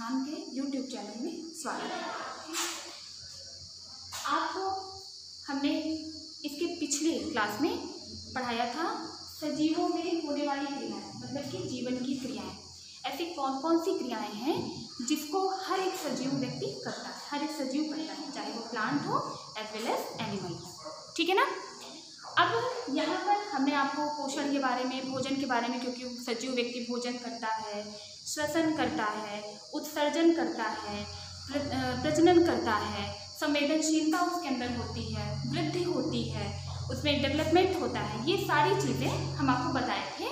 संस्थान के YouTube channel में स्वागत है। आपको हमने इसके पिछले क्लास में पढ़ाया था सजीवों में होने वाली क्रियाएं, मतलब कि जीवन की क्रियाएं। ऐसी कौन कौन सी क्रियाएं हैं जिसको हर एक सजीव व्यक्ति करता है, हर एक सजीव करता है, चाहे वो प्लांट हो एज वेल एज एनिमल हो। ठीक है ना। अब यहाँ पर हमने आपको पोषण के बारे में, भोजन के बारे में, क्योंकि सजीव व्यक्ति भोजन करता है, श्वसन करता है, उत्सर्जन करता है, प्रजनन करता है, संवेदनशीलता उसके अंदर होती है, वृद्धि होती है, उसमें डेवलपमेंट होता है, ये सारी चीज़ें हम आपको बताए थे।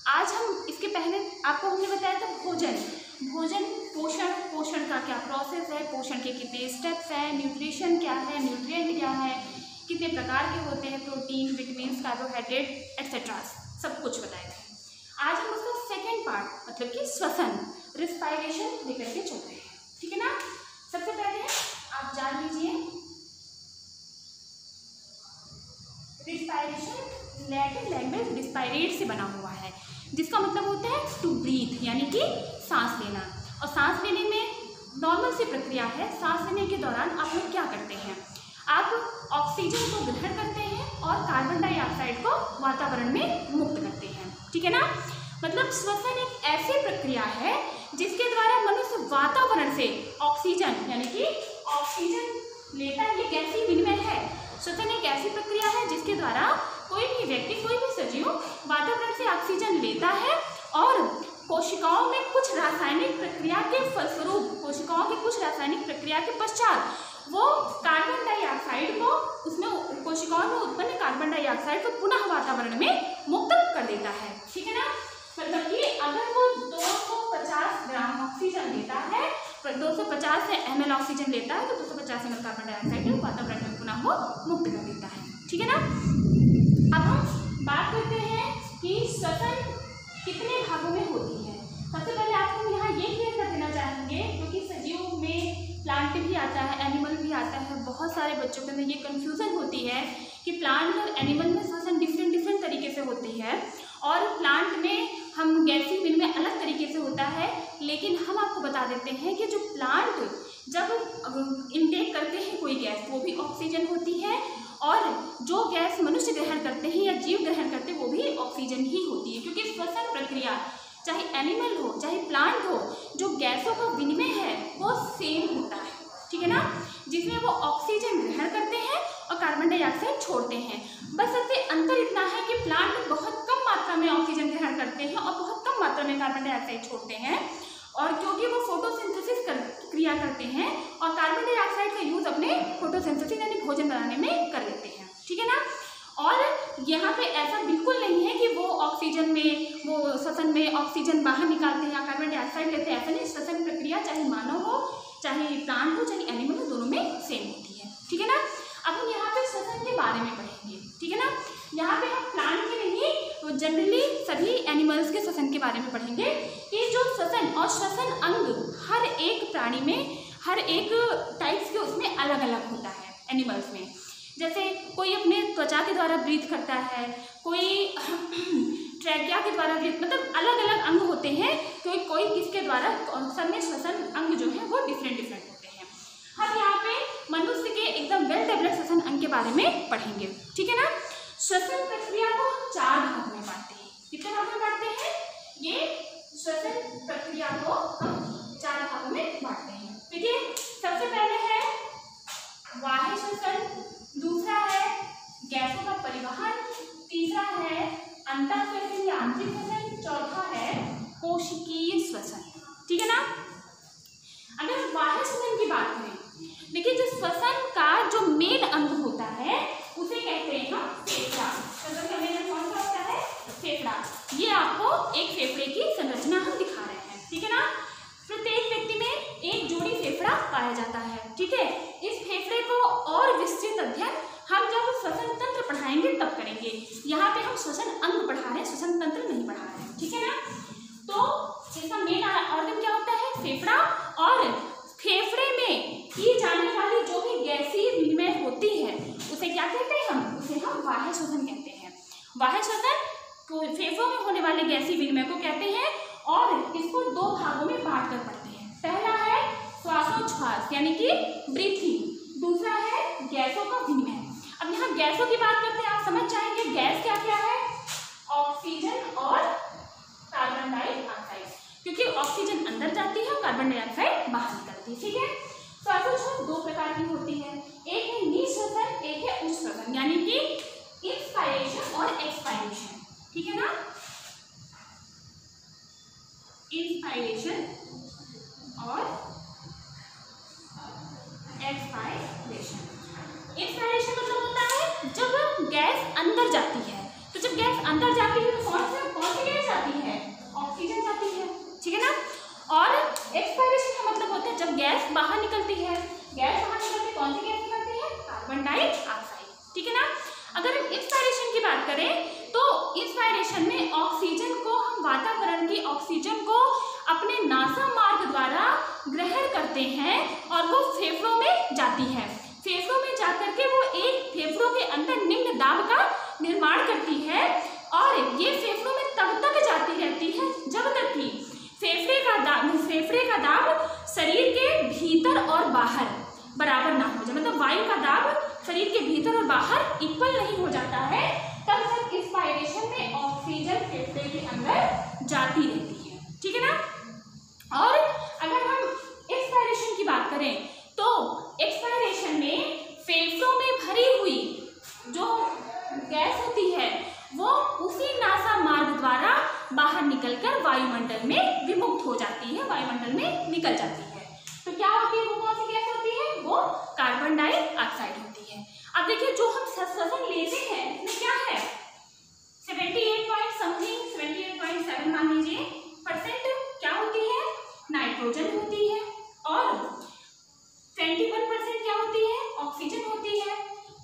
आज हम इसके पहले आपको हमने बताया था भोजन, पोषण का क्या प्रोसेस है, पोषण के कितने स्टेप्स हैं, न्यूट्रिशन क्या है, न्यूट्रिएंट क्या है, कितने प्रकार के होते हैं, प्रोटीन, विटामिन, कार्बोहाइड्रेट एक्सेट्रा, सब कुछ बताए थे। आज हम उसका सेकेंड पार्ट मतलब कि श्वसन, रिस्पायरेशन लेकर के चल रहे हैं। ठीक है ना। सबसे पहले आप जान लीजिए रिस्पायरेशन लैटिन लैंग्वेज रिस्पायरेट से बना हुआ है, जिसका मतलब होता है टू ब्रीथ, यानी कि सांस लेना। और सांस लेने में नॉर्मल सी प्रक्रिया है। सांस लेने के दौरान आप लोग क्या करते हैं, आप ऑक्सीजन को ग्रहण करते हैं और कार्बन डाइऑक्साइड को वातावरण में मुक्त करते हैं। ठीक है ना। मतलब श्वसन एक ऐसी प्रक्रिया है जिसके द्वारा मनुष्य वातावरण से ऑक्सीजन, यानी कि ऑक्सीजन लेता है, ये गैसीय विनिमय है। श्वसन एक ऐसी प्रक्रिया है जिसके द्वारा कोई भी व्यक्ति, कोई भी सजीव वातावरण से ऑक्सीजन लेता है और कोशिकाओं में कुछ रासायनिक प्रक्रिया के फलस्वरूप, कोशिकाओं की कुछ रासायनिक प्रक्रिया के पश्चात वो कार्बन डाइऑक्साइड को, उसमें कोशिकाओं में उत्पन्न कार्बन डाइऑक्साइड को पुनः वातावरण में मुक्त कर देता है। ठीक है ना। मतलब कि अगर वो 250 ग्राम ऑक्सीजन लेता है, 250 ml ऑक्सीजन लेता है, तो 250 ml कार्बन डाइऑक्साइड वातावरण में पुनः वो मुक्त कर देता है। ठीक है ना। अब हम बात करते हैं कि श्वसन कितने भागों में होती है। सबसे पहले आपको यहाँ ये क्लियर कर देना चाहेंगे, क्योंकि सजीव में प्लांट भी आता है, एनिमल भी आता है। बहुत सारे बच्चों के अंदर ये कन्फ्यूज़न होती है कि प्लांट और एनिमल में श्वसन डिफरेंट तरीके से होती है और प्लांट में हम गैसीय विनिमय अलग तरीके से होता है। लेकिन हम आपको बता देते हैं कि जो प्लांट जब इनटेक करते हैं कोई गैस, वो भी ऑक्सीजन होती है, और जो गैस मनुष्य ग्रहण करते हैं या जीव ग्रहण करते हैं वो भी ऑक्सीजन ही होती है। क्योंकि श्वसन प्रक्रिया चाहे एनिमल हो चाहे प्लांट हो, जो गैसों का विनिमय है वो सेम होता है। ठीक है ना। जिसमें वो ऑक्सीजन ग्रहण करते हैं और कार्बन डाइऑक्साइड छोड़ते हैं। बस सबसे अंतर इतना है कि प्लांट बहुत कम मात्रा में ऑक्सीजन ग्रहण करते हैं और बहुत कम मात्रा में कार्बन डाइऑक्साइड छोड़ते हैं, और क्योंकि वो फोटोसिंथेसिस क्रिया करते हैं और कार्बन डाइऑक्साइड का यूज अपने फोटोसिंथेसिस यानी भोजन बनाने में कर लेते हैं। ठीक है ना। और यहाँ पे ऐसा बिल्कुल नहीं है कि वो ऑक्सीजन में, वो श्वसन में ऑक्सीजन बाहर निकालते हैं या कार्बन डाइऑक्साइड लेते हैं, ऐसा नहीं। श्वसन प्रक्रिया चाहे मानव हो, चाहे प्लांट हो, चाहे एनिमल हो, दोनों में सेम होती है। ठीक है ना। अब हम यहाँ पे श्वसन के बारे में पढ़ेंगे। ठीक है ना। यहाँ पे हम प्लांट के नहीं, तो जनरली सभी एनिमल्स के श्वसन के बारे में पढ़ेंगे कि जो श्वसन और श्वसन अंग हर एक प्राणी में, हर एक टाइप्स के उसमें अलग अलग होता है एनिमल्स में। जैसे कोई अपने त्वचा के द्वारा ब्रीथ करता है, कोई ट्रैकिया के द्वारा ब्रीथ, मतलब अलग अलग अंग होते हैं। कोई किसके द्वारा, सब में श्वसन अंग जो है वो डिफरेंट होते हैं। हम यहाँ पे मनुष्य के एकदम वेल डेवलप्ड श्वसन अंग के बारे में पढ़ेंगे। ठीक है ना। श्वसन प्रक्रिया को हम 4 भागों में बांटते हैं। कितने भागों में बांटते हैं, ये श्वसन प्रक्रिया को हम 4 भागों में बांटते हैं। देखिए, सबसे पहले है बाह्य श्वसन, दूसरा है गैसों का परिवहन, तीसरा है अंतःश्वसन या आंतरिक श्वसन, चौथा है कोशिकीय श्वसन। ठीक है ना। अगर बाह्य श्वसन की बात करें, देखिए जो श्वसन का जो मेन अंग होता है उसे कहते हैं हम फेफड़ा। श्वसन का मेन अंग कौन सा होता है, फेफड़ा। ये आपको एक फेफड़े की संरचना हम दिखा रहे हैं। ठीक है ना। प्रत्येक व्यक्ति में एक जोड़ी फेफड़ा पाया जाता है। ठीक है। इस फेफड़े को और विस्तृत अध्ययन हम जब श्वसन तंत्र पढ़ाएंगे तब करेंगे। यहाँ पे हम श्वसन अंग पढ़ा रहे हैं, श्वसन तंत्र नहीं पढ़ा रहे हैं। ठीक है ना। तो इसका मेन ऑर्गन क्या होता है, फेफड़ा, और फेफड़े में की जाने वाली जो भी गैसीय विनिमय होती है उसे क्या कहते हैं हम, उसे हम बाह्य श्वसन कहते हैं। बाह्य श्वसन फेफड़ों में होने वाले गैसीय विनिमय को कहते हैं, और इसको 2 भागों में बांट कर पढ़ते हैं। पहला है श्वासोच्छ्वास यानी कि ब्रीथिंग, दूसरा है गैसों का विनिमय। अब यहाँ गैसों की बात करते हैं, आप समझ जाएंगे गैस क्या क्या है, ऑक्सीजन और कार्बन डाइऑक्साइड, क्योंकि ऑक्सीजन अंदर जाती है और कार्बन डाइऑक्साइड बाहर निकलती है। ठीक है, श्वासोच्छ्वास दो प्रकार की होती है, एक है निःश्वसन, एक है उच्छ्वसन, यानी कि इंस्पायरेशन और एक्सपायरेशन। ठीक है ना, इंस्पायरेशन और एक्सपायरेशन। इंस्पायरेशन मतलब होता है जब गैस अंदर जाती है, तो जब गैस अंदर जाती है तो कौन सी गैस जाती है, ऑक्सीजन जाती है। ठीक है ना, और एक्सपायरेशन का मतलब होता है जब गैस बाहर निकलती है, गैस बाहर निकलती है कौन सी गैस निकलती है, कार्बन डाइऑक्साइड। ठीक है ना, अगर हम इंस्पायरेशन की बात करें तो इंस्पायरेशन में ऑक्सीजन को हम वातावरण की ऑक्सीजन को अपने नासा मार्ग द्वारा ग्रहण करते हैं और वो फेफड़ों में जाती है। फेफड़ों में जाकर के वो एक फेफड़ों के अंदर निम्न दाब का निर्माण करती है और ये फेफड़ों में तब तक जाती रहती है जब तक कि फेफड़े का दाब शरीर के भीतर और बाहर बराबर ना हो जाए, मतलब वायु का दाब शरीर के भीतर और बाहर इक्वल नहीं हो जाता है, तब तक इंस्पायरेशन में ऑक्सीजन फेफड़े के अंदर जाती रहती है। ठीक है ना, और अगर हम एक्सपायरेशन की बात करें तो एक्सपायरेशन में फेफड़ों में भरी हुई जो गैस होती है वो उसी नासा मार्ग द्वारा बाहर निकलकर वायुमंडल में विमुक्त हो जाती है, वायुमंडल में निकल जाती है। तो क्या होती है, वो कौन सी गैस होती है, वो कार्बन डाइऑक्साइड होती है। अब देखिए जो हम श्वसन लेते हैं इसमें क्या है, 78.7 मान लीजिए % क्या होती है, नाइट्रोजन होती है, और 21% क्या होती है, ऑक्सीजन होती है,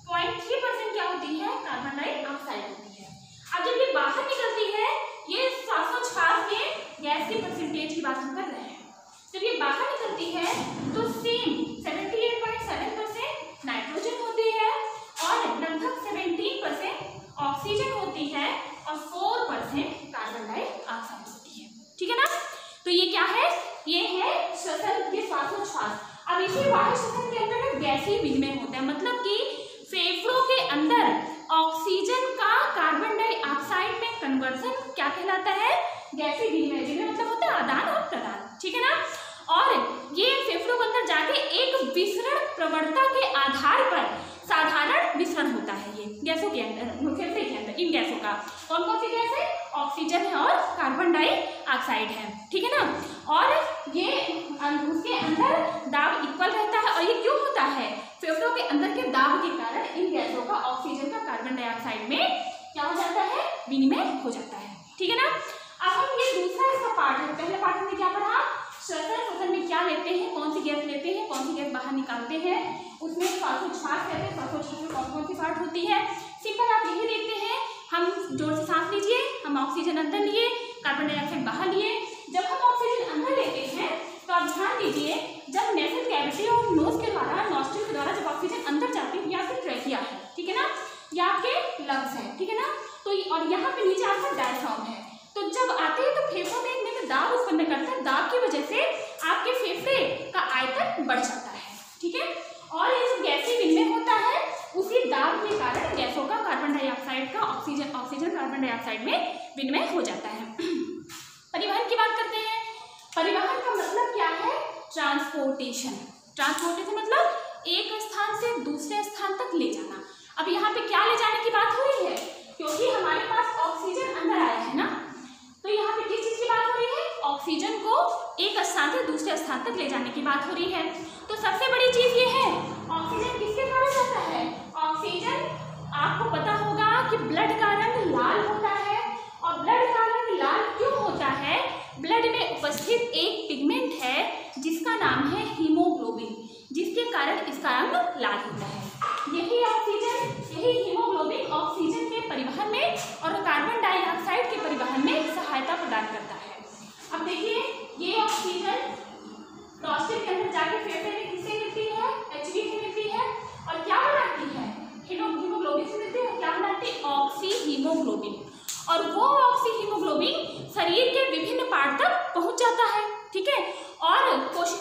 0.3% क्या होती है, कार्बन डाइऑक्साइड होती है। अब जब ये बाहर निकलती है, ये श्वासोच्छ्वास में गैस की परसेंटेज की बात हम कर रहे हैं, जब ये बाहर निकलती है तो सेम 78.7% नाइट्रोजन होती है और लगभग 17% ऑक्सीजन होती है और 4% कार्बन डाइऑक्साइड होती है। ठीक है ना, तो ये क्या है, ये है श्वसन के श्वासोच्छ्वास। अब इसी वायु श्वसन के अंदर गैसीय विनिमय होता है, मतलब कि फेफड़ों के अंदर ऑक्सीजन का कार्बन डाइऑक्साइड में कन्वर्जन क्या कहलाता है, गैसीय विनिमय। विनिमय मतलब होता है आदान और प्रदान। ठीक है ना, और ये फेफड़ों के अंदर जाके एक विसरण प्रवणता के आधार पर साधारण विसरण होता है ये गैसों के अंदर, फेफड़े के अंदर। इन गैसों का कौन कौन सी गैस है, ऑक्सीजन है और कार्बन डाइऑक्साइड है। ठीक है ना, और ये उसके अंदर दाब इक्वल रहता है, और ये क्यों होता है, फेफड़ों के अंदर के दाब के कारण इन गैसों का ऑक्सीजन का कार्बन डाइऑक्साइड में क्या हो जाता है, विनिमय हो जाता है। ठीक है ना, अब हम ये दूसरा इसका पार्ट है, पहले पार्ट में क्या पढ़ा, श्वसन में क्या लेते हैं, कौन सी गैस लेते हैं, कौन सी गैस बाहर निकालते हैं, उसमें श्वासोच्छ्वास कहते हैं, श्वासोच्छ्वास में कौन कौन सी पार्ट होती है। सिंपल आप यही देखते हैं, हम जोर से सांस लीजिए, हम ऑक्सीजन अंदर लिए, कार्बन डाइऑक्साइड बाहर लिए। जब हम ऑक्सीजन अंदर लेते हैं तो आप ध्यान दीजिए, जब नेजल कैविटी और नोज के द्वारा, नॉस्ट्रिल के द्वारा जब ऑक्सीजन अंदर जाती है, या फिर ट्रेकिया है, ठीक है ना, या आपके लंग्स है, ठीक है ना, तो और यहाँ पे नीचे आपका डायफ्राम है, तो जब आते हैं तो फेफड़ों में एक दाब उत्पन्न करता है, दाब की वजह से आपके फेफड़े का आयतन बढ़ जाता है। ठीक है, और ये जो गैसीय विनिमय होता है उसी दाब के कारण गैसों का कार्बन डाइऑक्साइड का ऑक्सीजन कार्बन डाइऑक्साइड में विनिमय हो जाता है। परिवहन की बात करते हैं, परिवहन का मतलब क्या है, ट्रांसपोर्टेशन। ट्रांसपोर्टेशन मतलब एक स्थान से दूसरे स्थान तक ले जाना। अब यहाँ पे क्या ले जाने की बात हो रही है, क्योंकि हमारे पास ऑक्सीजन अंदर आया है ना, तो यहाँ पे किस चीज की बात हो रही है, ऑक्सीजन को एक स्थान से दूसरे स्थान तक ले जाने की बात हो रही है। तो सबसे बड़ी चीज ये है, ऑक्सीजन किसके कारण जाता है, ऑक्सीजन आपको पता होगा कि ब्लड का रंग लाल होता है, और ब्लड का रंग लाल क्यों होता है, ब्लड में उपस्थित एक पिगमेंट है जिसका नाम है हीमोग्लोबिन, जिसके कारण इसका रंग लाल होता है। यही ऑक्सीजन, यही हीमोग्लोबिन ऑक्सीजन के परिवहन में और कार्बन डाइऑक्साइड के परिवहन में सहायता प्रदान करता है। अब देखिए, ये ऑक्सीजन नॉस्ट्रिल के अंदर जाके फेफड़े में किससे मिलती है, HB से मिलती है, और क्या बनाती है, हीमोग्लोबिन से मिलती है, क्या बनाती है, ऑक्सी हीमोग्लोबिन, और वो ऑक्सी हीमोग्लोबिन शरीर के विभिन्न पार्ट तक पहुंच जाता है। ठीक है, और कोशिका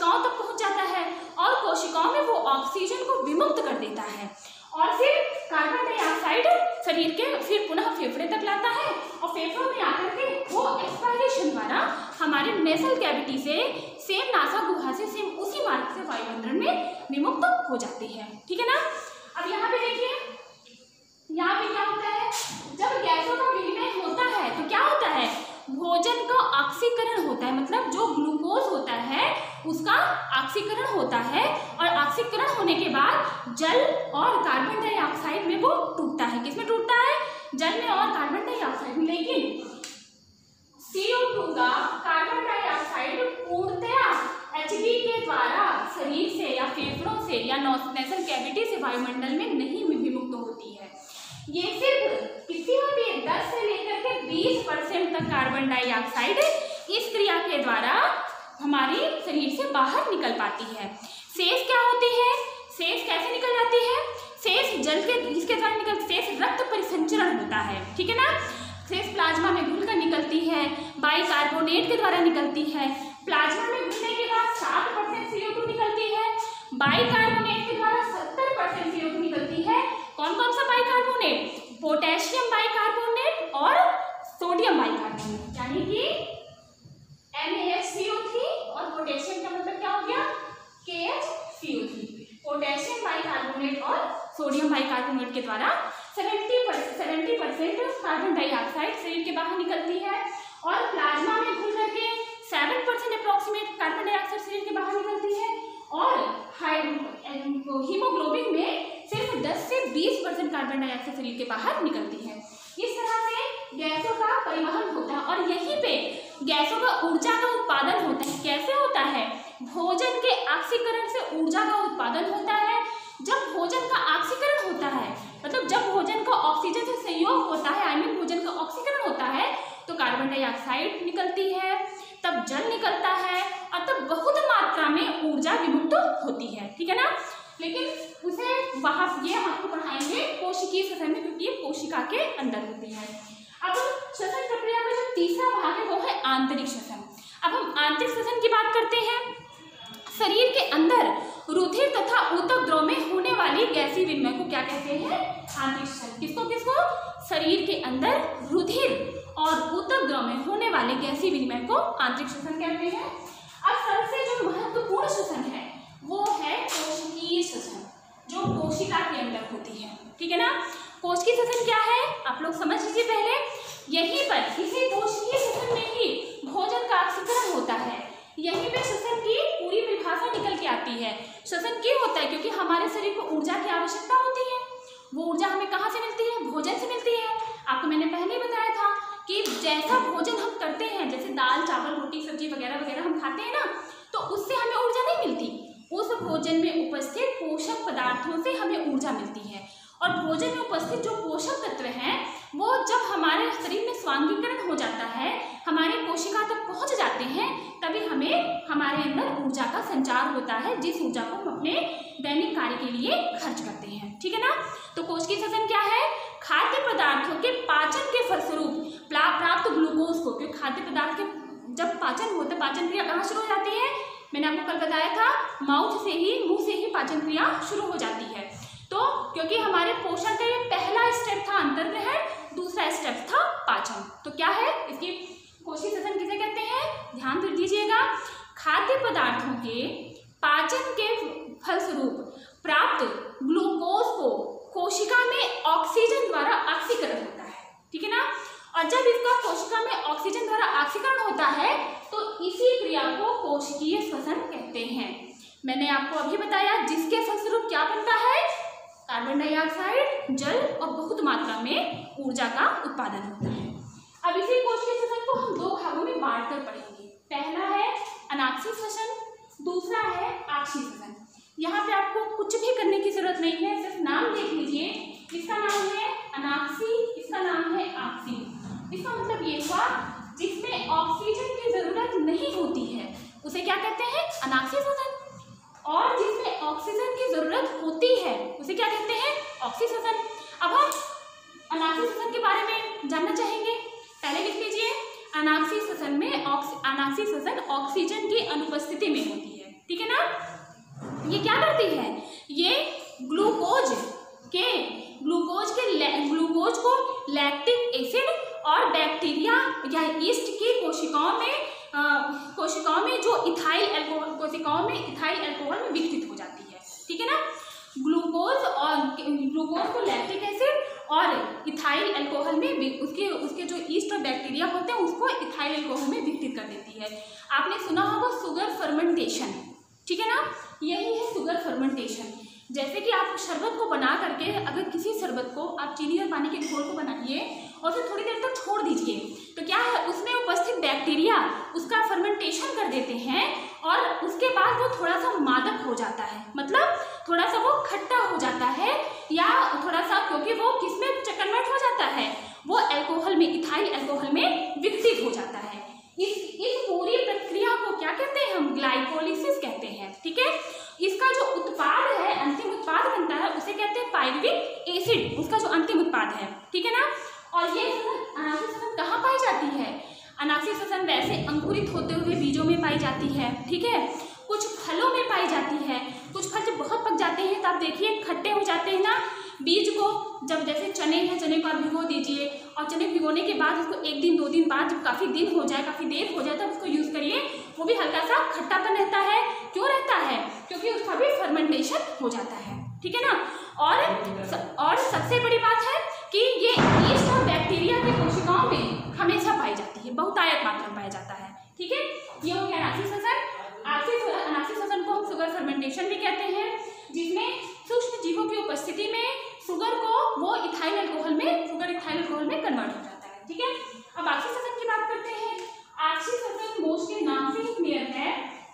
ऑक्सीजन को विमुक्त कर देता है और फिर कार्बन डाइऑक्साइड शरीर के फिर पुनः फेफड़े तक लाता है और फेफड़ों में आकर के वो एक्सपायरेशन द्वारा हमारे नेसल कैविटी से सेम नासा गुहा से सेम उसी मार्ग से वायुमंडल में विमुक्त हो जाती है। ठीक है ना। अब यहाँ पे देखिए, यहाँ पे क्या होता है, जब गैसों का विनिमय होता है तो क्या होता है, भोजन का ऑक्सीकरण होता है, मतलब जो ग्लूकोज होता है उसका ऑक्सीकरण होता है और ऑक्सीकरण होने के बाद जल और कार्बन डाइऑक्साइड में वो टूटता है। किसमें टूटता है, जल में और कार्बन डाइऑक्साइड में। लेकिन CO2 का कार्बन डाइऑक्साइड पूर्णतया HB के द्वारा शरीर से या फेफड़ों से या नेसल कैविटी से वायुमंडल में नहीं विमुक्त होती है। ये सिर्फ कितनी होती है, 10 से लेकर के 20% तक कार्बन डाइऑक्साइड इस क्रिया के द्वारा हमारी शरीर से बाहर निकल पाती है। शेष क्या होती है, शेष कैसे निकल जाती है, शेष जल के इसके द्वारा निकल, शेष रक्त परिसंचरण होता है। ठीक है ना। शेष प्लाज्मा में घुलकर निकलती है, बाइकार्बोनेट के द्वारा निकलती है। प्लाज्मा में घुलने के बाद 60% CO2 निकलती है, बाइकार्बोनेट के द्वारा 70% CO2 निकलती है। कौन कौन सा बाइकार्बोनेट, पोटेशियम बाइकार्बोनेट और सोडियम बाइकार्बोनेट, यानी कि NaHCO3 और पोटेशियम का मतलब क्या हो गया, KHCO3। पोटेशियम बाइकार्बोनेट और सोडियम बाइकार्बोनेट के द्वारा 70% कार्बन डाइऑक्साइड शरीर के बाहर निकलती है और प्लाज्मा में घुल करके 7% अप्रोक्सीमेट कार्बन डाइऑक्साइड शरीर के बाहर निकलती है और हीमोग्लोबिन में सिर्फ 10 से 20% कार्बन डाइऑक्साइड शरीर के बाहर निकलती है। इस तरह से गैसों का परिवहन होता है और यहीं पे गैसों का ऊर्जा का उत्पादन होता है। कैसे होता है, भोजन के ऑक्सीकरण से ऊर्जा का उत्पादन होता है। जब भोजन का ऑक्सीकरण होता है, मतलब जब भोजन का ऑक्सीजन से संयोग होता है, आई मीन भोजन का ऑक्सीकरण होता है, तो कार्बन डाइऑक्साइड निकलती है, तब जल निकलता है और तब बहुत मात्रा में ऊर्जा विमुक्त होती है। ठीक है ना। लेकिन उसे वहां ये हम आपको पढ़ाएंगे कोशिकीय श्वसन में, क्योंकि ये कोशिका के अंदर होती है। अब श्वसन प्रक्रिया का जो तीसरा भाग है वो है आंतरिक श्वसन। अब हम आंतरिक श्वसन की बात करते हैं। शरीर के अंदर रुधिर तथा ऊतक द्रव में होने वाली गैसीय विनिमय को क्या कहते हैं, आंतरिक श्वसन। किसको किसको, शरीर के अंदर रुधिर और ऊतक द्रव में होने वाले गैसीय विनिमय को आंतरिक श्वसन कहते हैं। अब सबसे जो महत्वपूर्ण श्वसन है वो है कोशिकीय श्वसन, जो कोशिका के अंदर होती है। ठीक है ना। कोशिकीय श्वसन क्या है, आप लोग समझ लीजिए पहले। यहीं पर इसी कोशिकीय श्वसन में ही भोजन का ऑक्सीकरण होता है। यहीं पे श्वसन की पूरी परिभाषा निकल के आती है। श्वसन क्यों होता है, क्योंकि हमारे शरीर को ऊर्जा की आवश्यकता होती है। वो ऊर्जा हमें कहाँ से मिलती है, भोजन से मिलती है। आपको मैंने पहले बताया था कि जैसा भोजन हम करते हैं, जैसे दाल चावल रोटी सब्जी वगैरह वगैरह हम खाते हैं ना, तो उससे हमें ऊर्जा नहीं मिलती। उस भोजन में उपस्थित पोषक पदार्थों से हमें ऊर्जा मिलती है। और भोजन में उपस्थित जो पोषक तत्व हैं वो जब हमारे शरीर में स्वांगीकरण हो जाता है, हमारी कोशिका तक पहुंच जाते हैं, तभी हमें हमारे अंदर ऊर्जा का संचार होता है, जिस ऊर्जा को हम अपने दैनिक कार्य के लिए खर्च करते हैं। ठीक है ना। तो कोशिकीय श्वसन क्या है, खाद्य पदार्थों के पाचन के फलस्वरूप प्राप्त ग्लूकोज को, क्योंकि खाद्य पदार्थ के जब पाचन होता है, पाचन क्रिया कहाँ शुरू हो जाती है, मैंने आपको कल बताया था, माउथ से ही, मुंह से ही पाचन क्रिया शुरू हो जाती है। तो क्योंकि हमारे पोषण का ये पहला स्टेप था अंतर्ग्रहण, दूसरा स्टेप था पाचन। तो क्या है इसकी कोशिकीय श्वसन किसे कहते हैं, ध्यान दीजिएगा। खाद्य पदार्थों के पाचन के फलस्वरूप प्राप्त ग्लूकोज को कोशिका में ऑक्सीजन द्वारा ऑक्सीकरण होता है। ठीक है ना। और जब इसका कोशिका में ऑक्सीजन द्वारा ऑक्सीकरण होता है तो इसी क्रिया को कोशिकीय श्वसन कहते हैं। मैंने आपको अभी बताया जिसके फलस्वरूप क्या बनता है, कार्बन डाइऑक्साइड, जल और बहुत मात्रा में ऊर्जा का उत्पादन होता है। अब इसी कोशिकीय श्वसन को हम दो भागों में बांटकर पढ़ेंगे। पहला है अनाक्षी श्वसन, दूसरा है आक्षी श्वसन। यहाँ पे आपको कुछ भी करने की जरूरत नहीं है, सिर्फ नाम देख लीजिए। इसका नाम है अनाक्षी, इसका नाम है आक्षी। इसका मतलब ये हुआ जिसमें ऑक्सीजन की जरूरत नहीं होती है उसे क्या कहते हैं, अनाक्षी श्वसन। और जिसमें ऑक्सीजन की जरूरत होती है उसे क्या कहते हैं, ऑक्सी श्वसन। अब हम अनाक्षी श्वसन के बारे में जानना चाहेंगे। पहले लिख लीजिए, अनाक्षी श्वसन में अनाक्षी श्वसन ऑक्सीजन की अनुपस्थिति में होती है। ठीक है ना। ये क्या करती है, ये ग्लूकोज को लैक्टिक एसिड और बैक्टीरिया या ईस्ट की कोशिकाओं में जो इथाइल अल्कोहल में विकसित हो जाती है। ठीक है ना, ग्लूकोज को लैक्टिक एसिड और इथाइल अल्कोहल में उसके जो ईस्ट और बैक्टीरिया होते हैं उसको इथाइल अल्कोहल में विकसित कर देती है। आपने सुना होगा शुगर फर्मेंटेशन, ठीक है ना, यही है शुगर फर्मेंटेशन। जैसे कि आप शरबत को बना करके, अगर किसी शरबत को आप चीनी और पानी के घोल को बनाइए और फिर थोड़ी देर तक छोड़ दीजिए, तो क्या है, उसमें उपस्थित बैक्टीरिया उसका फर्मेंटेशन कर देते हैं और उसके बाद वो थोड़ा सा मादक हो जाता है, मतलब थोड़ा सा वो खट्टा हो जाता है, या थोड़ा सा, क्योंकि वो किसमें कन्वर्ट हो जाता है, वो अल्कोहल में, इथाइल अल्कोहल में विकसित हो जाता है। इस पूरी प्रक्रिया को क्या कहते हैं, हम ग्लाइकोलिसिस कहते हैं। ठीक है, इसका जो उत्पाद है, अंतिम उत्पाद बनता है, उसे कहते हैं पाइरुविक एसिड, उसका जो अंतिम उत्पाद है। ठीक है ना, और ये अनासी श्वसन कहाँ पाई जाती है, अनासी श्वसन वैसे अंकुरित होते हुए बीजों में पाई जाती है। ठीक है, कुछ फलों में पाई जाती है, कुछ फल जब बहुत पक जाते हैं तो आप देखिए खट्टे हो जाते हैं ना, बीज को जब, जैसे चने हैं, चने को आप भिगो दीजिए और चने भिगोने के बाद उसको 1 दिन 2 दिन बाद जब काफ़ी दिन हो जाए, काफ़ी देर हो जाए तब उसको यूज़ करिए, वो भी हल्का सा खट्टापन रहता है। क्यों रहता है, क्योंकि उसका भी फर्मेंटेशन हो जाता है। ठीक है ना, और सबसे बड़ी बात है कि ये ईस्ट और बैक्टीरिया की कोशिकाओं में हमेशा पाई जाती है, बहुतायत मात्रा में पाया जाता है। ठीक है, ये हो गया अनासी श्वसन। अनासी श्वसन को हम शुगर फर्मेंटेशन भी कहते हैं, जिसमें सूक्ष्म जीवों की उपस्थिति में शुगर को इथाइल अल्कोहल में कन्वर्ट हो जाता है। ठीक है, अब ऑक्सी श्वसन की बात करते हैं। ऑक्सी श्वसन मोस्टली नाम से ही क्लियर है,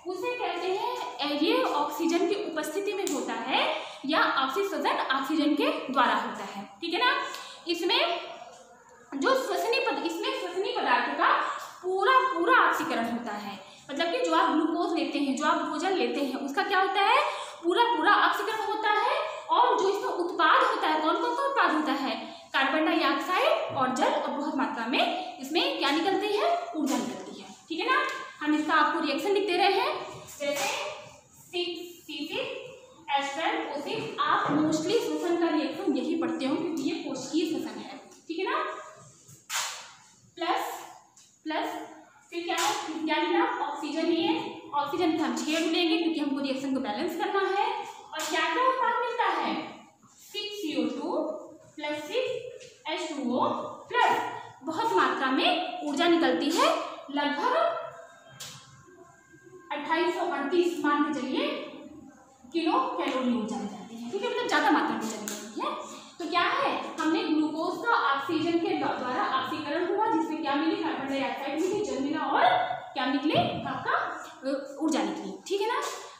उसे कहते हैं, ये ऑक्सीजन की उपस्थिति में होता है या ऑक्सी श्वसन ऑक्सीजन के द्वारा होता है। ठीक है ना, इसमें श्वसनीय पदार्थ का पूरा ऑक्सीकरण होता है, मतलब कि जो आप ग्लूकोज लेते हैं, जो आप भोजन लेते हैं, उसका क्या होता है, पूरा ऑक्सीकरण होता है। और जो इसका उत्पाद होता है, कौन कौन सा उत्पाद होता है, कार्बन डाइऑक्साइड और जल, और बहुत मात्रा में इसमें क्या निकलती है, ऊर्जा निकलती है। ठीक है ना, हम इसका आपको रिएक्शन लिख दे रहे हैं, जैसे C6H12O6। आप मोस्टली श्वसन का रिएक्शन यही पढ़ते हो क्योंकि ये कोशिकीय श्वसन है। ठीक है ना, प्लस फिर क्या लिया, ऑक्सीजन लिए, ऑक्सीजन के हम 6 लेंगे क्योंकि हमको रिएक्शन को बैलेंस करना है। और क्या क्या उत्पाद मिलता है, 6CO2 + 6H2O प्लस बहुत मात्रा में ऊर्जा निकलती है, लगभग 2838 मान के चलिए किलो कैलोरी ऊर्जा मिल जाती है। ठीक है, मतलब ज़्यादा मात्रा में ऊर्जा निकलती है। तो क्या है, हमने ग्लूकोज का ऑक्सीजन के द्वारा ऑक्सीकरण हुआ, जिसमें क्या मिली, कार्बन डाइऑक्साइड मिली, जल मिला और क्या निकले, आपका ऊर्जा निकली। ठीक है ना,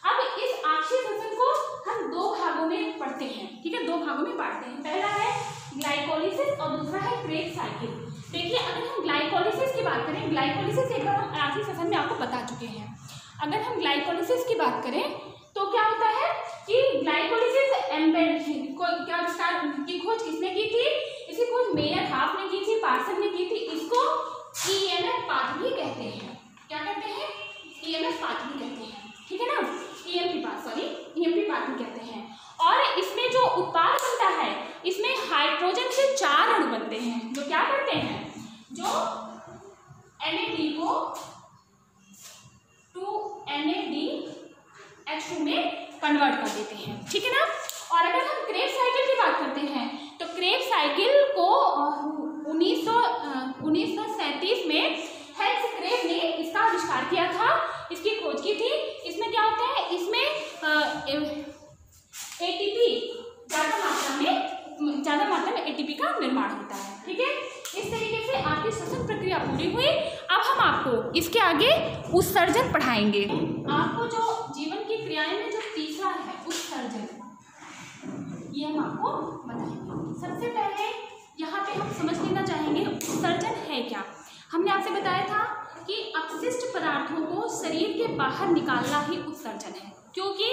अब इस ऑक्सी श्वसन को हम 2 भागों में पढ़ते हैं। ठीक है, 2 भागों में बांटते हैं, पहला है ग्लाइकोलिसिस और दूसरा है क्रेब्स साइकिल। देखिए, अगर हम ग्लाइकोलिसिस की बात करें, ग्लाइकोलिसिस एक बार हम ऑक्सी श्वसन में आपको बता चुके हैं। अगर हम ग्लाइकोलिसिस की बात करें तो क्या होता है कि ग्लाइकोलिसिस की खोज किसने की थी, इसकी खोज मेयर हाफ ने की थी, पार्सन ने की थी। इसको EMF पाथवे कहते हैं। क्या कहते हैं, EMF पाथवे कहते हैं। ठीक है ना, EMP पाथवे कहते हैं। और इसमें जो उत्पाद बनता है, इसमें हाइड्रोजन के 4 अणु बनते हैं, जो क्या करते हैं, जो NAD को 2NADH2 में कन्वर्ट कर देते हैं। ठीक है ना, और अगर हम क्रेब्स साइकिल की बात करते हैं तो क्रेब्स साइकिल को 1937 में हेंस क्रेब ने इसका आविष्कार किया था, इसकी खोज की थी। इसमें क्या होता है, इसमें ATP ज़्यादा मात्रा में ATP का निर्माण होता है। ठीक है, इस तरीके से आपकी श्वसन प्रक्रिया पूरी हुई। अब हम आपको इसके आगे उत्सर्जन पढ़ाएंगे। आपको जो जीवन की क्रियाएं में जो तीसरा है उत्सर्जन, ये हम आपको बताएंगे। सबसे पहले यहाँ पे हम समझ लेना चाहेंगे उत्सर्जन है क्या। हमने आपसे बताया था कि अपशिष्ट पदार्थों को शरीर के बाहर निकालना ही उत्सर्जन है, क्योंकि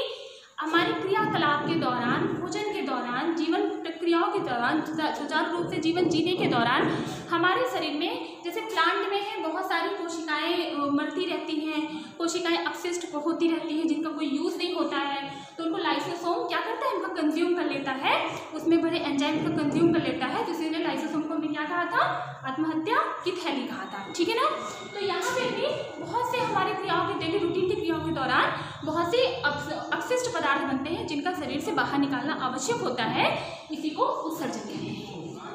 हमारी क्रियाकलाप के दौरान, भोजन के दौरान, जीवन प्रक्रियाओं के दौरान, सुचारू रूप से जीवन जीने के दौरान हमारे शरीर में, जैसे प्लांट में है बहुत सारी कोशिकाएं मरती रहती हैं, कोशिकाएं अपशिष्ट होती रहती हैं जिनका कोई यूज़ नहीं होता है, तो उनको लाइसोसोम क्या करता है, इनका कंज्यूम कर लेता है, उसमें बड़े एंजाइम को कंज्यूम कर लेता है, जिसलिए लाइसोसोम को हमने क्या कहा था, आत्महत्या की थैली कहा था। ठीक है ना। तो यहाँ पे भी बहुत से हमारी क्रियाओं के, डेली रूटीन की क्रियाओं के दौरान बहुत से अपशिष्ट पदार्थ बनते हैं जिनका शरीर से बाहर निकालना आवश्यक होता है, इसी को उत्सर्जन कहते हैं।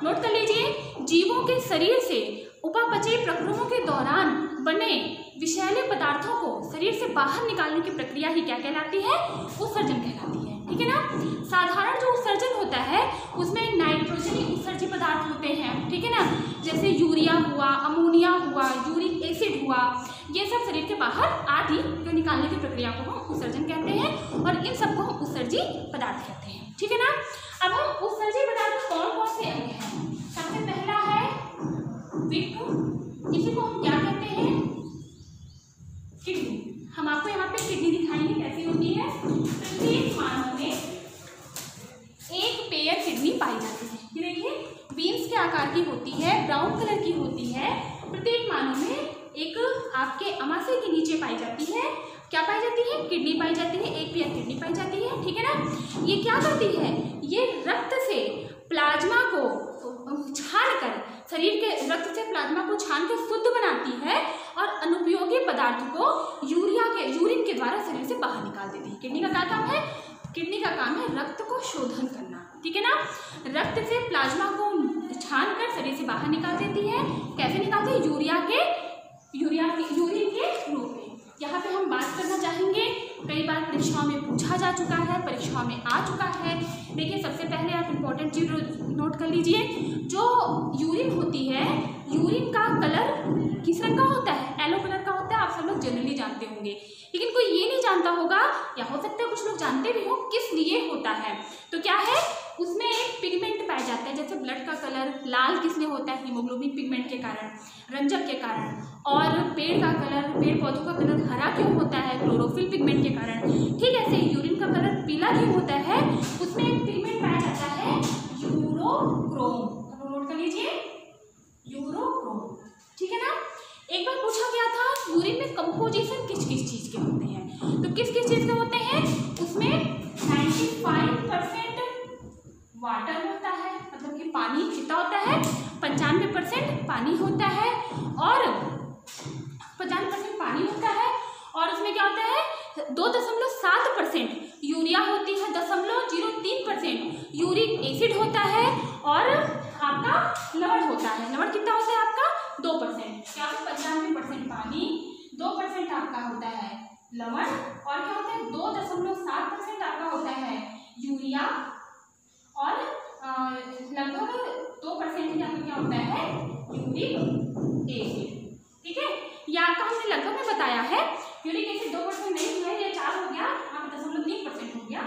नोट कर लीजिए, जीवों के शरीर से उपापचयी प्रक्रियाओं के दौरान बने विषैले पदार्थों को शरीर से बाहर निकालने की प्रक्रिया ही क्या कहलाती है, उत्सर्जन कहलाती है। ठीक है ना। साधारण जो उत्सर्जन होता है उसमें नाइट्रोजनी उत्सर्जी पदार्थ होते हैं। ठीक है ना, जैसे यूरिया हुआ, अमोनिया हुआ, यूरिक एसिड हुआ, ये सब शरीर के बाहर आदि जो निकालने की प्रक्रिया को हम उत्सर्जन कहते हैं और इन सबको हम उत्सर्जी पदार्थ कहते हैं। ठीक है ना। अब हम उत्सर्जी पदार्थ कौन कौन से अंग हैं। सबसे पहला है वृक्क, इसी को हम क्या कहते हैं, किडनी। हम आपको यहाँ पे किडनी दिखाएंगे कैसी होती है। प्रत्येक मानव में एक पेयर किडनी पाई जाती है। ये देखिए, बीन्स के आकार की होती है, ब्राउन कलर की होती है। प्रत्येक मानव में एक आपके अमाशय के नीचे पाई जाती है, क्या पाई जाती है, किडनी पाई जाती है, एक पेयर किडनी पाई जाती है। ठीक है ना। ये क्या करती है, ये रक्त से प्लाज्मा को छानकर, शरीर के रक्त से प्लाज्मा को छानकर शुद्ध बनाती है और अनुपयोगी पदार्थ को यूरिन के द्वारा शरीर से बाहर निकाल देती है। किडनी का क्या काम है, किडनी का काम है रक्त को शोधन करना। ठीक है ना। रक्त से प्लाज्मा को छानकर शरीर से बाहर निकाल देती है। कैसे निकालती है, यूरिन के रूप में। यहाँ पे हम बात करना चाहेंगे, कई बार परीक्षाओं में पूछा जा चुका है, परीक्षाओं में आ चुका है। देखिए, सबसे पहले आप इम्पोर्टेंट चीज नोट कर लीजिए, जो यूरिन होती है, यूरिन का कलर किस रंग का होता है, येलो कलर का होता है। आप सब लोग जनरली जानते होंगे, लेकिन कोई ये नहीं जानता होगा, या हो सकता है कुछ लोग जानते भी हो किस लिए होता है। तो क्या है, उसमें एक पिगमेंट पाया जाता है। जैसे ब्लड का कलर लाल किस लिए होता है, हीमोग्लोबिन पिगमेंट के कारण, रंजक के कारण। और पेड़ का कलर, पेड़ पौधों का कलर हरा क्यों होता है, क्लोरोफिल पिगमेंट के कारण। ठीक ऐसे यूरिन का कलर पीला क्यों होता है, उसमें एक पिगमेंट पाया जाता है यूरोक्रोम। नोट कर लीजिए, यूरोक्रोम। ठीक है ना। एक बार पूछा गया था यूरिन में कंपोजिशन किस किस चीज के होते हैं, तो किस किस चीज के होते हैं, उसमें 95% वाटर होता है, मतलब कि पानी कितना होता है, 95% पानी होता है, और 95% पानी होता है, और उसमें क्या होता है 2.7% यूरिया होती है, 0.03% यूरिक एसिड होता है, और आपका लवण होता है। लवण कितना होता है आपका 2%। क्या होता है 95% पानी, 2% आपका होता है लवण, और क्या होता है 2.7% आपका होता है यूरिया, और लगभग 2% यहाँ पे क्या होता है यूरिक एसिड। ठीक है, ये आपका हमने लगभग में बताया है। यूरिक एसिड 2% नहीं है, ये 4 हो गया, यहाँ पे 0.3% हो गया,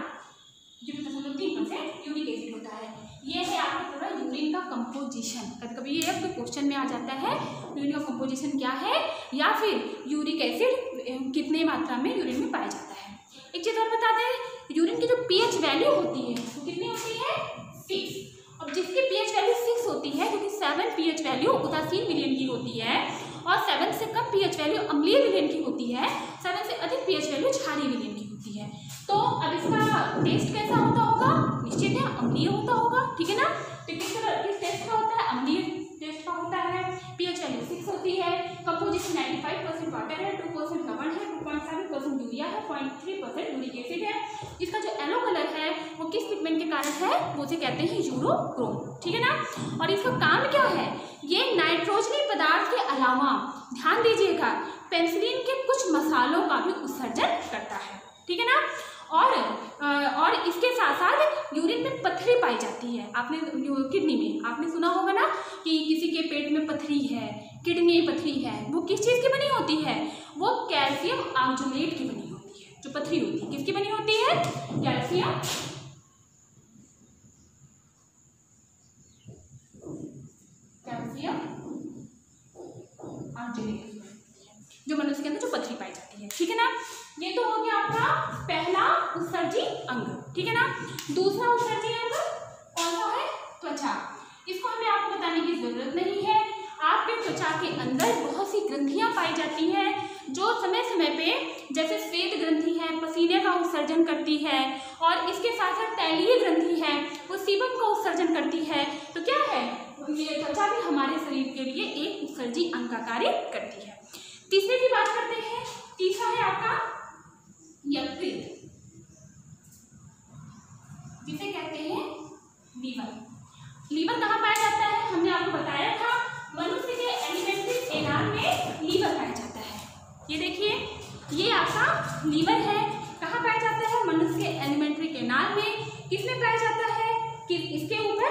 0.3% यूरिक एसिड होता है। ये है आपका पूरा यूरिन का कंपोजिशन। कभी कभी ये आपके क्वेश्चन में आ जाता है, यूरिन का कंपोजिशन क्या है, या फिर यूरिक एसिड कितने मात्रा में यूरिन में पाया जाता है। एक चीज़ और बता दें, यूरिन की जो पीएच वैल्यू होती है वो कितनी होती है, 6। अब जिसकी पीएच वैल्यू 6 होती है, क्योंकि 7 पीएच वैल्यू उदासीन विलयन की होती है, और 7 से कम पीएच वैल्यू अम्लीय विलयन की होती है, 7 से अधिक पीएच वैल्यू क्षारीय विलयन की होती है। तो अब इसका टेस्ट कैसा होता होगा, निश्चित है अम्लीय होता होगा। ठीक है ना। तो किस टेस्ट का होता है, अम्लीय टेस्ट का होता है। पीएच वैल्यू 6 होती है, कंपोजिशन 95% वाटर है, 2% लवण है, 2.7% यूरिया है, 0.3% यूरिक एसिड है। इसका जो येलो कलर है वो किस पिगमेंट के कारण है, वो उसे कहते हैं यूरोक्रोम। ठीक है ना। और इसका काम क्या है, ये नाइट्रोजनी पदार्थ के अलावा ध्यान दीजिएगा पेनिसिलिन के कुछ मसालों का भी उत्सर्जन करता है। ठीक है ना। और इसके साथ साथ यूरिन में पथरी पाई जाती है। आपने किडनी में आपने सुना होगा ना कि किसी के पेट में पथरी है, किडनी पथरी है, वो किस चीज़ की बनी होती है, वो कैल्शियम ऑक्जेलेट की बनी होती है। जो पथरी होती है किसकी बनी होती है, कैल्शियम ऑक्जेलेट, जो मनुष्य के अंदर जो पथरी पाई जाती है। ठीक है ना। ये तो हो गया आपका पहला उत्सर्जी अंग। ठीक है ना। दूसरा उत्सर्जी अंग कौन सा है, त्वचा। त्वचा, इसको हमें आपको बताने की जरूरत नहीं है। आपके त्वचा के अंदर बहुत सी ग्रंथियां पाई जाती हैं जो समय समय पे, जैसे श्वेत ग्रंथि है, पसीने का उत्सर्जन करती है, और इसके साथ साथ तैलीय ग्रंथि है, वो सीबम का उत्सर्जन करती है। तो क्या है, ये त्वचा भी हमारे शरीर के लिए एक उत्सर्जी अंग का कार्य करती है। तीसरे की बात करते हैं। तीसरा है आपका यकृत, जिसे कहते हैं लीवर। लीवर कहाँ पाया जाता है? हमने आपको बताया था, मनुष्य के एलिमेंट्री एनाल में लीवर पाया जाता है। ये देखिए, ये आपका लीवर है। कहाँ पाया जाता है? मनुष्य के एलिमेंट्री एनाल में। किसमें पाया जाता है? कि इसके ऊपर,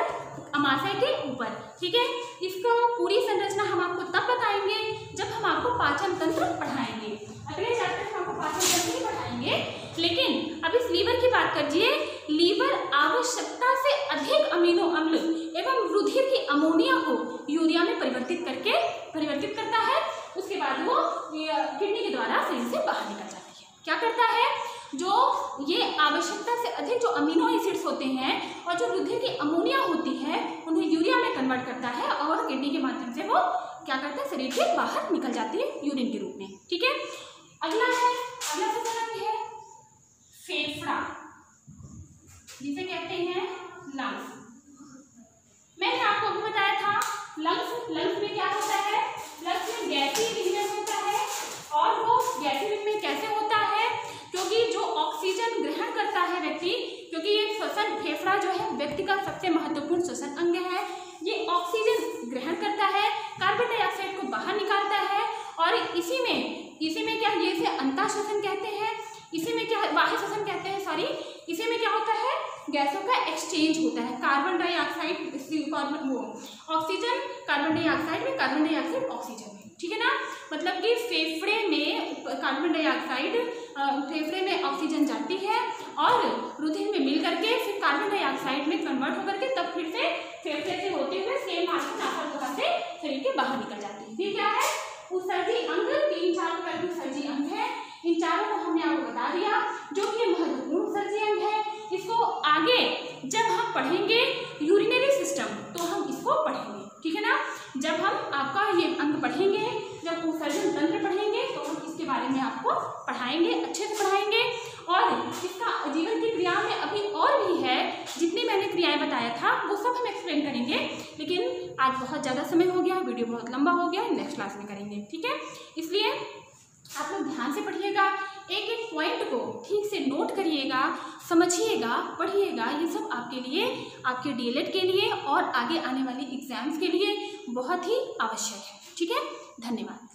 अमाशय के ऊपर। ठीक है, इसको पूरी संरचना हम आपको तब बताएंगे जब हम आपको पाचन तंत्र पढ़ाएंगे। अगले चैप्टर में आपको पाचन तंत्र ही पढ़ाएंगे, लेकिन अब इस लीवर की बात करिए। लीवर आवश्यकता से अधिक अमीनो अम्ल एवं रुधिर की अमोनिया को यूरिया में परिवर्तित करता है। उसके बाद वो किडनी के द्वारा शरीर से बाहर निकल जाती है। क्या करता है? जो ये आवश्यकता से अधिक जो अमीनो एसिड्स होते हैं और जो रुधिर की अमोनिया होती है, उन्हें यूरिया में कन्वर्ट करता है और किडनी के माध्यम से वो क्या करता है? शरीर के बाहर निकल जाती है यूरिन के रूप में। ठीक है, अगला सेशन है फेफड़ा, जिसे कहते हैं लंग्स। मैंने आपको अभी बताया था, लंग्स में क्या होता है? लंग्स में गैसीय विघटन होता है। और वो गैसीय विघटन कैसे होता है? क्योंकि जो ऑक्सीजन ग्रहण करता है व्यक्ति, क्योंकि ये श्वसन, फेफड़ा जो है व्यक्ति का सबसे महत्वपूर्ण श्वसन अंग है। ये ऑक्सीजन ग्रहण करता है, कार्बन डाइऑक्साइड को बाहर निकालता है, और इसी में क्या, ये इसे अंतः श्वसन कहते हैं, इसी में क्या, बाह्य श्वसन कहते हैं, सॉरी। इसी में क्या होता है? गैसों का एक्सचेंज होता है। Carbon dioxide, oxygen carbon dioxide में, कार्बन डाइऑक्साइड ऑक्सीजन में। ठीक है ना, मतलब कि फेफड़े में कार्बन डाइऑक्साइड, फेफड़े में ऑक्सीजन जाती है और रुधिर में मिल करके फिर कार्बन डाइऑक्साइड में कन्वर्ट होकर के तब फिर से फेफड़े से होते हुए सेम मार्ग नासा से शरीर के बाहर निकल जाती है। ये क्या है? उत्सर्जी अंग। 3-4 प्रकार के उत्सर्जी अंग है। इन चारों को हमने आपको बता दिया, जो कि महत्वपूर्ण उत्सर्जी अंग है। इसको आगे जब हम पढ़ेंगे यूरिनरी सिस्टम, तो हम इसको पढ़ेंगे। ठीक है ना, जब हम आपका ये अंग पढ़ेंगे, जब उत्सर्जन तंत्र पढ़ेंगे, तो हम इसके बारे में आपको पढ़ाएंगे, अच्छे से पढ़ाएंगे। और इसका जीवन की क्रिया में अभी और भी है, जितनी मैंने क्रियाएं बताया था वो सब हम एक्सप्लेन करेंगे, लेकिन आज बहुत ज़्यादा समय हो गया, वीडियो बहुत लंबा हो गया, नेक्स्ट क्लास में करेंगे। ठीक है, इसलिए आप लोग ध्यान से पढ़िएगा, एक एक पॉइंट को ठीक से नोट करिएगा, समझिएगा, पढ़िएगा। ये सब आपके लिए, आपके डीएलएड के लिए और आगे आने वाली एग्जाम्स के लिए बहुत ही आवश्यक है। ठीक है, धन्यवाद।